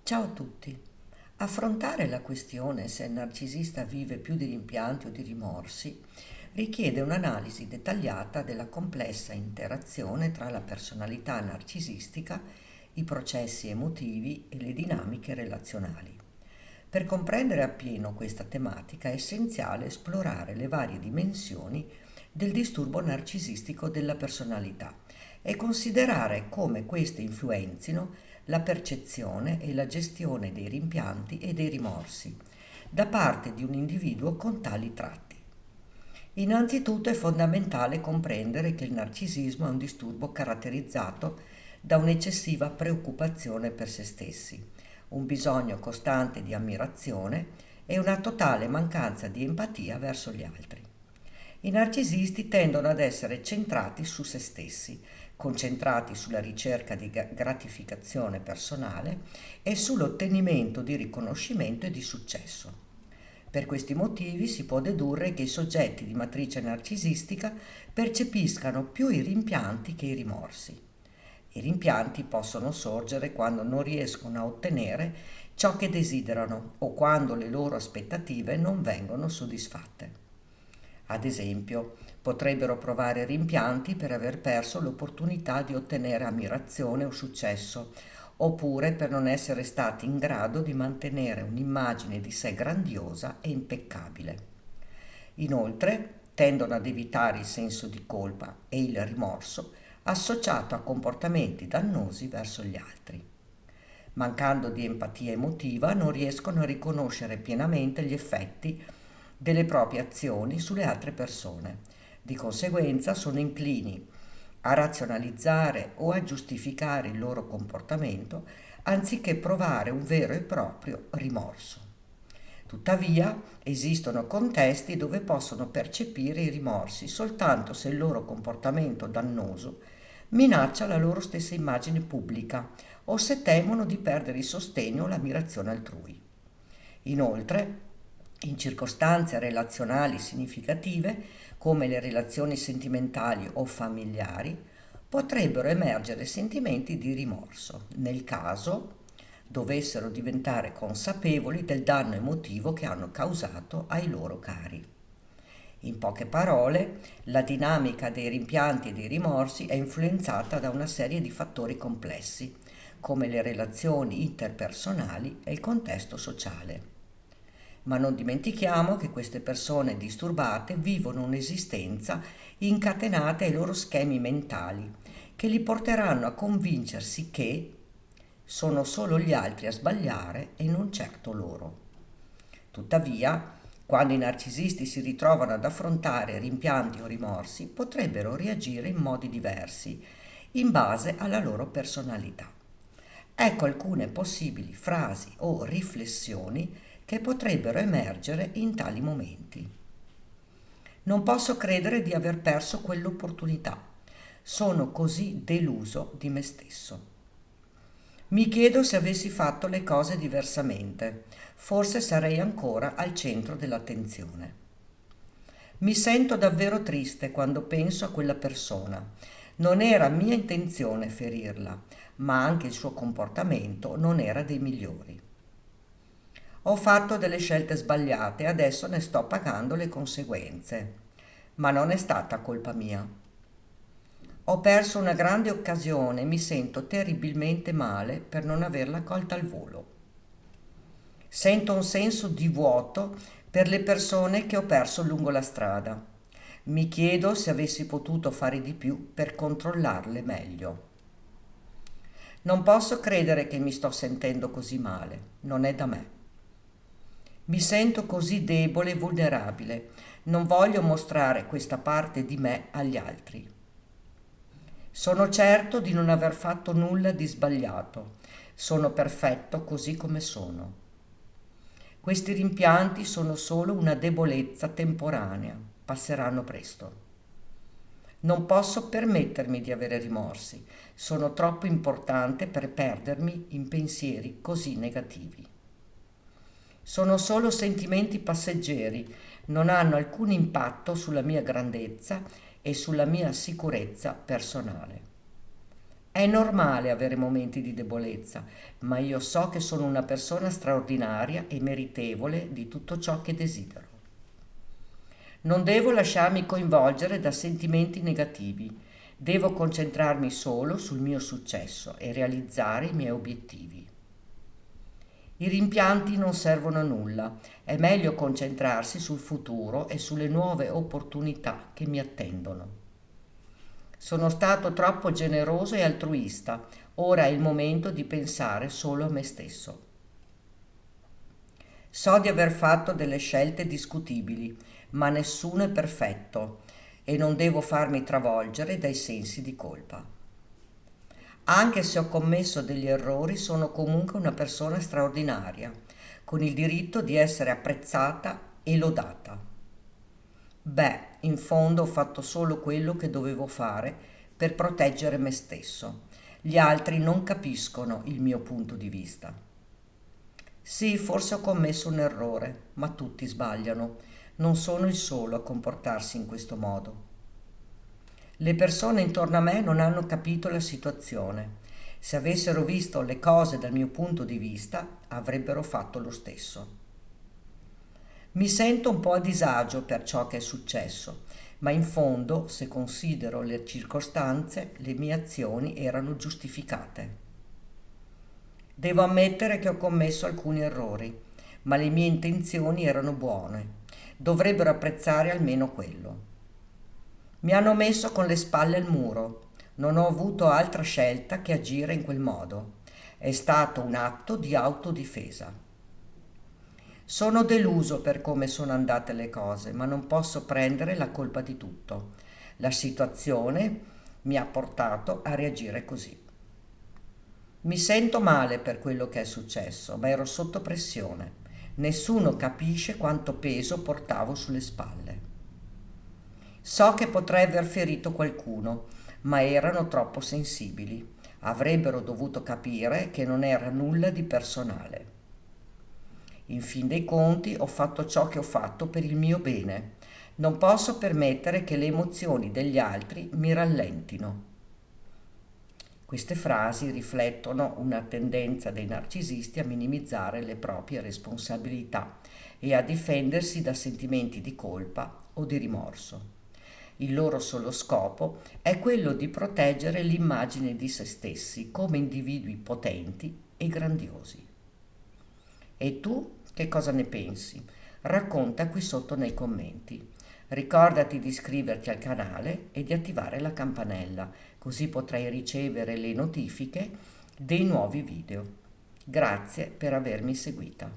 Ciao a tutti. Affrontare la questione se il narcisista vive più di rimpianti o di rimorsi richiede un'analisi dettagliata della complessa interazione tra la personalità narcisistica, i processi emotivi e le dinamiche relazionali. Per comprendere appieno questa tematica è essenziale esplorare le varie dimensioni del disturbo narcisistico della personalità e considerare come queste influenzino la percezione e la gestione dei rimpianti e dei rimorsi da parte di un individuo con tali tratti. Innanzitutto è fondamentale comprendere che il narcisismo è un disturbo caratterizzato da un'eccessiva preoccupazione per se stessi, un bisogno costante di ammirazione e una totale mancanza di empatia verso gli altri. I narcisisti tendono ad essere centrati su se stessi, concentrati sulla ricerca di gratificazione personale e sull'ottenimento di riconoscimento e di successo. Per questi motivi si può dedurre che i soggetti di matrice narcisistica percepiscano più i rimpianti che i rimorsi. I rimpianti possono sorgere quando non riescono a ottenere ciò che desiderano o quando le loro aspettative non vengono soddisfatte. Ad esempio, potrebbero provare rimpianti per aver perso l'opportunità di ottenere ammirazione o successo, oppure per non essere stati in grado di mantenere un'immagine di sé grandiosa e impeccabile. Inoltre, tendono ad evitare il senso di colpa e il rimorso associato a comportamenti dannosi verso gli altri. Mancando di empatia emotiva, non riescono a riconoscere pienamente gli effetti delle proprie azioni sulle altre persone. Di conseguenza sono inclini a razionalizzare o a giustificare il loro comportamento anziché provare un vero e proprio rimorso. Tuttavia, esistono contesti dove possono percepire i rimorsi soltanto se il loro comportamento dannoso minaccia la loro stessa immagine pubblica o se temono di perdere il sostegno o l'ammirazione altrui. Inoltre, in circostanze relazionali significative, come le relazioni sentimentali o familiari, potrebbero emergere sentimenti di rimorso, nel caso dovessero diventare consapevoli del danno emotivo che hanno causato ai loro cari. In poche parole, la dinamica dei rimpianti e dei rimorsi è influenzata da una serie di fattori complessi, come le relazioni interpersonali e il contesto sociale. Ma non dimentichiamo che queste persone disturbate vivono un'esistenza incatenata ai loro schemi mentali, che li porteranno a convincersi che sono solo gli altri a sbagliare e non certo loro. Tuttavia, quando i narcisisti si ritrovano ad affrontare rimpianti o rimorsi, potrebbero reagire in modi diversi, in base alla loro personalità. Ecco alcune possibili frasi o riflessioni che potrebbero emergere in tali momenti. Non posso credere di aver perso quell'opportunità. Sono così deluso di me stesso. Mi chiedo se avessi fatto le cose diversamente. Forse sarei ancora al centro dell'attenzione. Mi sento davvero triste quando penso a quella persona. Non era mia intenzione ferirla, ma anche il suo comportamento non era dei migliori. Ho fatto delle scelte sbagliate e adesso ne sto pagando le conseguenze, ma non è stata colpa mia. Ho perso una grande occasione e mi sento terribilmente male per non averla colta al volo. Sento un senso di vuoto per le persone che ho perso lungo la strada. Mi chiedo se avessi potuto fare di più per controllarle meglio. Non posso credere che mi sto sentendo così male, non è da me. Mi sento così debole e vulnerabile, non voglio mostrare questa parte di me agli altri. Sono certo di non aver fatto nulla di sbagliato, sono perfetto così come sono. Questi rimpianti sono solo una debolezza temporanea, passeranno presto. Non posso permettermi di avere rimorsi, sono troppo importante per perdermi in pensieri così negativi. Sono solo sentimenti passeggeri, non hanno alcun impatto sulla mia grandezza e sulla mia sicurezza personale. È normale avere momenti di debolezza, ma io so che sono una persona straordinaria e meritevole di tutto ciò che desidero. Non devo lasciarmi coinvolgere da sentimenti negativi. Devo concentrarmi solo sul mio successo e realizzare i miei obiettivi. I rimpianti non servono a nulla, è meglio concentrarsi sul futuro e sulle nuove opportunità che mi attendono. Sono stato troppo generoso e altruista, ora è il momento di pensare solo a me stesso. So di aver fatto delle scelte discutibili, ma nessuno è perfetto e non devo farmi travolgere dai sensi di colpa. Anche se ho commesso degli errori, sono comunque una persona straordinaria, con il diritto di essere apprezzata e lodata. Beh, in fondo ho fatto solo quello che dovevo fare per proteggere me stesso. Gli altri non capiscono il mio punto di vista. Sì, forse ho commesso un errore, ma tutti sbagliano. Non sono il solo a comportarsi in questo modo. Le persone intorno a me non hanno capito la situazione. Se avessero visto le cose dal mio punto di vista, avrebbero fatto lo stesso. Mi sento un po' a disagio per ciò che è successo, ma in fondo, se considero le circostanze, le mie azioni erano giustificate. Devo ammettere che ho commesso alcuni errori, ma le mie intenzioni erano buone. Dovrebbero apprezzare almeno quello. Mi hanno messo con le spalle al muro. Non ho avuto altra scelta che agire in quel modo. È stato un atto di autodifesa. Sono deluso per come sono andate le cose, ma non posso prendere la colpa di tutto. La situazione mi ha portato a reagire così. Mi sento male per quello che è successo, ma ero sotto pressione. Nessuno capisce quanto peso portavo sulle spalle. So che potrei aver ferito qualcuno, ma erano troppo sensibili. Avrebbero dovuto capire che non era nulla di personale. In fin dei conti ho fatto ciò che ho fatto per il mio bene. Non posso permettere che le emozioni degli altri mi rallentino. Queste frasi riflettono una tendenza dei narcisisti a minimizzare le proprie responsabilità e a difendersi da sentimenti di colpa o di rimorso. Il loro solo scopo è quello di proteggere l'immagine di se stessi come individui potenti e grandiosi. E tu che cosa ne pensi? Racconta qui sotto nei commenti. Ricordati di iscriverti al canale e di attivare la campanella, così potrai ricevere le notifiche dei nuovi video. Grazie per avermi seguita.